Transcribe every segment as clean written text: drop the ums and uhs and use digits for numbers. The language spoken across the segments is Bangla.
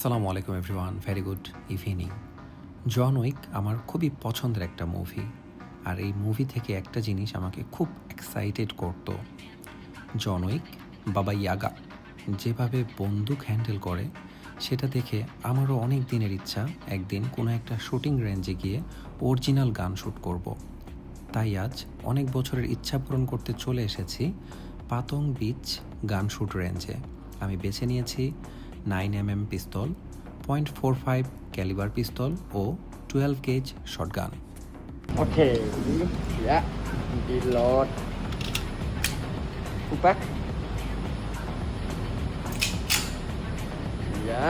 আসসালামু আলাইকুম everyone, very good evening. John Wick আমার খুবই পছন্দের একটা মুভি, আর এই মুভি থেকে একটা জিনিস আমাকে খুব এক্সাইটেড করতো। জন উইক বাবা ইয়াগা যেভাবে বন্দুক হ্যান্ডেল করে সেটা দেখে আমারও অনেক দিনের ইচ্ছা একদিন কোনো একটা শুটিং রেঞ্জে গিয়ে অরিজিনাল গান শ্যুট করব। তাই আজ অনেক বছরের ইচ্ছা পূরণ করতে চলে এসেছি পাতং বিচ গান শ্যুট রেঞ্জে। আমি বেছে নিয়েছি 9mm পিস্তল, .45 ক্যালিবার পিস্তল ও 12 gauge shotgun. Okay, ya, di load. Pupak. Ya.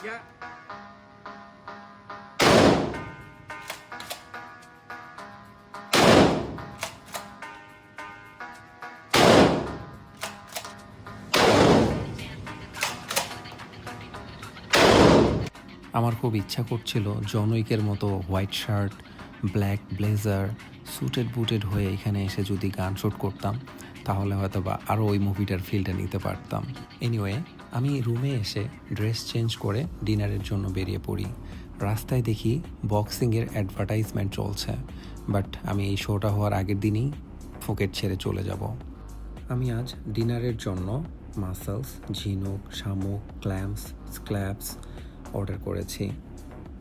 Ya. আমার খুব ইচ্ছা করছিল জন উইকের মতো white shirt, black blazer, suited বুটেড হয়ে এখানে এসে যদি গান শ্যুট করতাম তাহলে হয়তো বা আরও ওই মুভিটার ফিলটা নিতে পারতাম। এনিওয়ে, আমি রুমে এসে ড্রেস চেঞ্জ করে ডিনারের জন্য বেরিয়ে পড়ি। রাস্তায় দেখি বক্সিংয়ের অ্যাডভার্টাইজমেন্ট চলছে, বাট আমি এই শোটা হওয়ার আগের দিনই ফুকেট ছেড়ে চলে যাব। আমি আজ ডিনারের জন্য মাসলস, ঝিনুক, শামুক, ক্ল্যাম্পস, স্ক্ল্যাপস অর্ডার করেছি।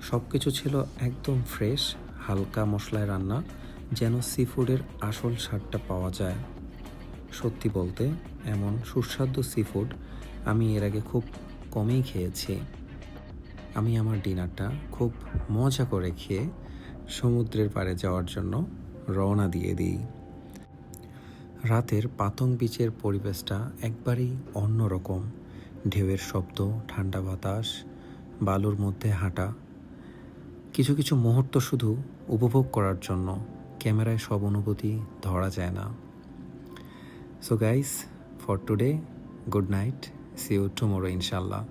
সব কিছু ছিল একদম ফ্রেশ, হালকা মশলায় রান্না, যেন সি ফুডের আসল স্বাদটা পাওয়া যায়। সত্যি বলতে এমন সুস্বাদু সি ফুড আমি এর আগে খুব কমই খেয়েছি। আমি আমার ডিনারটা খুব মজা করে খেয়ে সমুদ্রের পাড়ে যাওয়ার জন্য রওনা দিয়ে দিই। রাতের পাতং বিচের পরিবেশটা একবারেই অন্যরকম। ঢেউয়ের শব্দ, ঠান্ডা বাতাস, বালুর মধ্যে হাঁটা, কিছু কিছু মুহূর্ত শুধু উপভোগ করার জন্য। ক্যামেরায় সব অনুভূতি ধরা যায় না। So guys, for today, good night, see you tomorrow ইনশাল্লাহ।